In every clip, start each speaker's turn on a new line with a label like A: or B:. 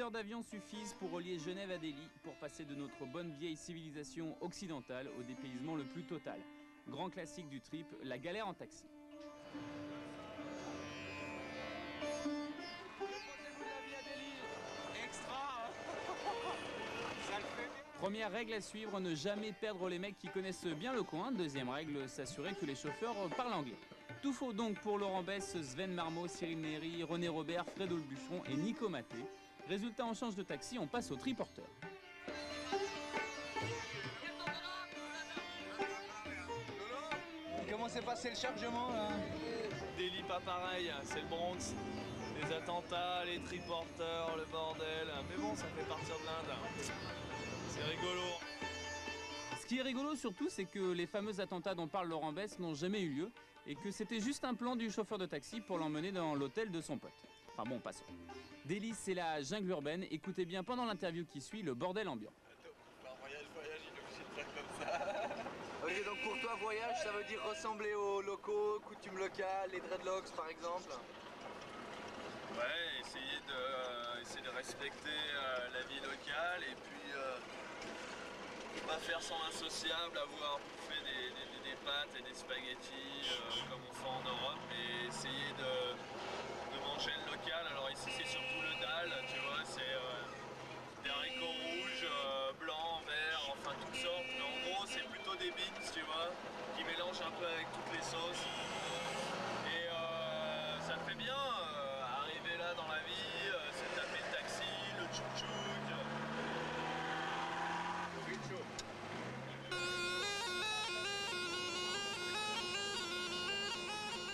A: heures d'avion suffisent pour relier Genève à Delhi, pour passer de notre bonne vieille civilisation occidentale au dépaysement le plus total. Grand classique du trip, la galère en taxi. Première règle à suivre, ne jamais perdre les mecs qui connaissent bien le coin. Deuxième règle, s'assurer que les chauffeurs parlent anglais. Tout faux donc pour Laurent Besse, Sven Marmot, Cyril Néry, René Robert, Fredo le Bûcheron et Nico Maté. Résultat, on change de taxi, on passe au triporteur.
B: Comment s'est passé le chargement là?
C: Delhi pas pareil, c'est le Bronx. Les attentats, les triporteurs, le bordel. Mais bon, ça fait partir de l'Inde. C'est rigolo.
A: Ce qui est rigolo surtout, c'est que les fameux attentats dont parle Laurent Besse n'ont jamais eu lieu et que c'était juste un plan du chauffeur de taxi pour l'emmener dans l'hôtel de son pote. Enfin bon, passons. Delhi, c'est la jungle urbaine. Écoutez bien pendant l'interview qui suit le bordel ambiant.
C: Voyage, il est obligé de faire comme ça.
B: Ok, donc pour toi, voyage, ça veut dire ressembler aux locaux, coutumes locales, les dreadlocks par exemple?
C: Ouais, essayer de respecter la vie locale et puis pas faire sans insociable, avoir bouffé des pâtes et des spaghettis comme on fait en Europe, mais essayer de manger le local. Alors ici c'est surtout le dal, tu vois, c'est des haricots rouges, blancs, verts, enfin toutes sortes, mais en gros c'est plutôt des beans, tu vois, qui mélangent un peu avec toutes les sauces. Et ça fait bien arriver là dans la vie, se taper le taxi, le tchouk-tchouk.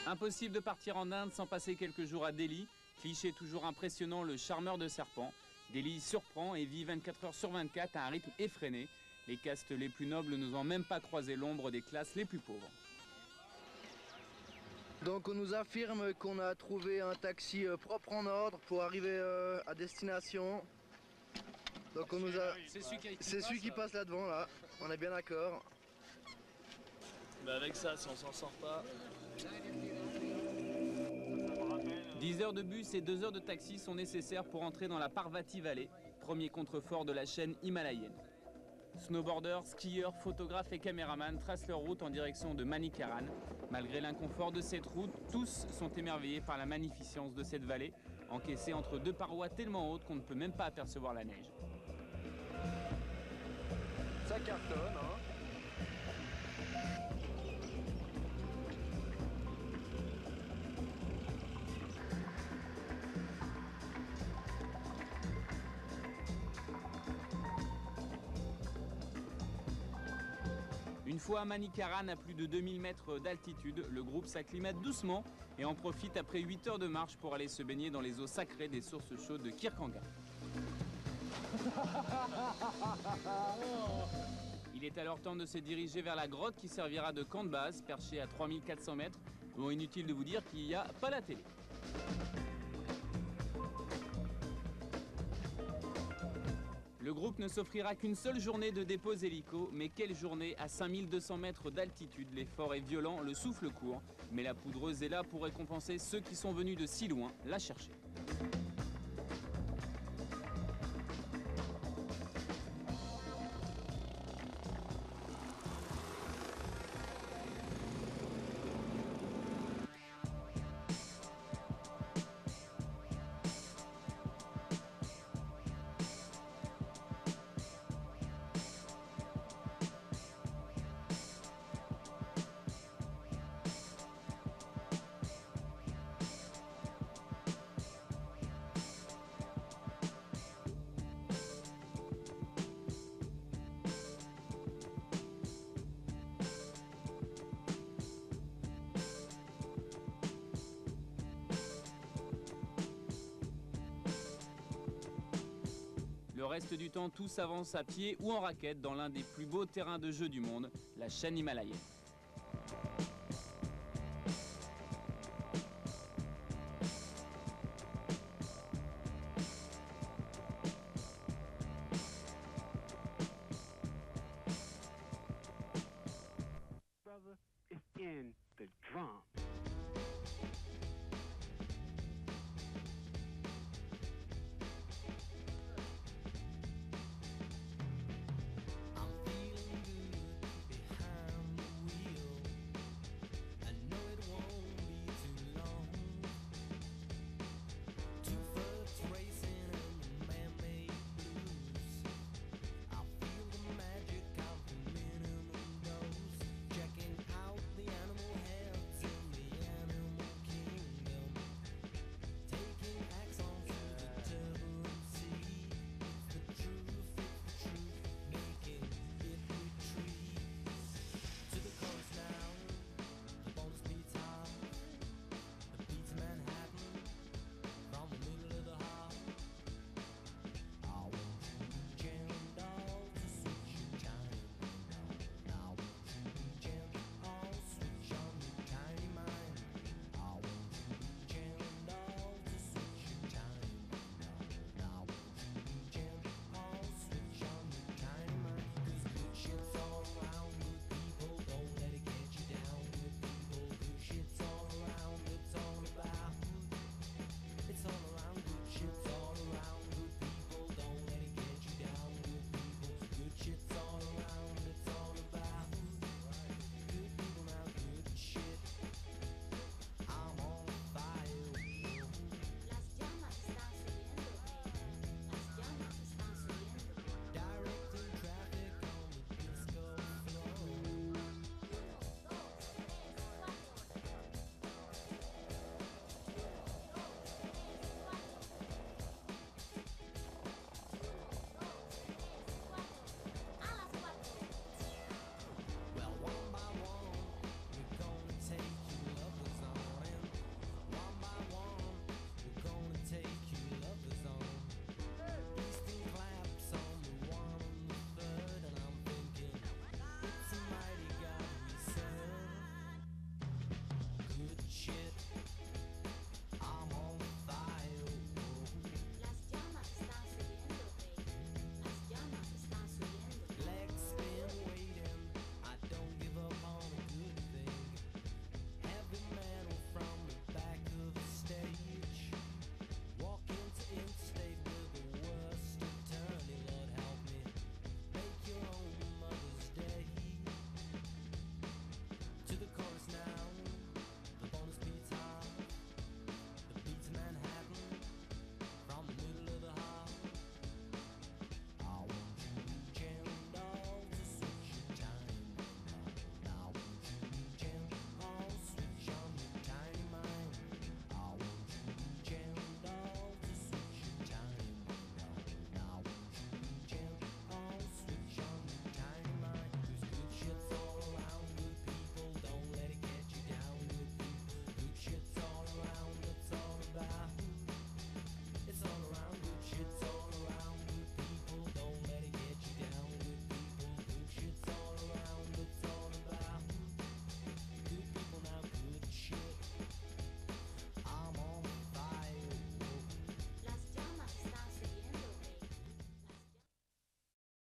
A: Impossible de partir en Inde sans passer quelques jours à Delhi. Cliché toujours impressionnant, le charmeur de serpents. Delhi surprend et vit 24 heures sur 24 à un rythme effréné. Les castes les plus nobles n'osant même pas croiser l'ombre des classes les plus pauvres.
B: Donc on nous affirme qu'on a trouvé un taxi propre en ordre pour arriver à destination. Donc on nous a... C'est celui qui passe là devant là, on est bien d'accord.
C: Mais avec ça, si on s'en sort pas...
A: 10 heures de bus et 2 heures de taxi sont nécessaires pour entrer dans la Parvati Valley, premier contrefort de la chaîne himalayenne. Snowboarders, skieurs, photographes et caméramans tracent leur route en direction de Manikaran. Malgré l'inconfort de cette route, tous sont émerveillés par la magnificence de cette vallée, encaissée entre deux parois tellement hautes qu'on ne peut même pas apercevoir la neige.
B: Ça cartonne, hein.
A: Une fois à Manikaran à plus de 2000 mètres d'altitude, le groupe s'acclimate doucement et en profite après 8 heures de marche pour aller se baigner dans les eaux sacrées des sources chaudes de Kirkanga. Il est alors temps de se diriger vers la grotte qui servira de camp de base, perché à 3400 mètres. Bon, inutile de vous dire qu'il n'y a pas la télé. Le groupe ne s'offrira qu'une seule journée de dépôt hélico, mais quelle journée à 5200 mètres d'altitude. L'effort est violent, le souffle court, mais la poudreuse est là pour récompenser ceux qui sont venus de si loin la chercher. Le reste du temps, tous avancent à pied ou en raquette dans l'un des plus beaux terrains de jeu du monde, la chaîne himalayenne.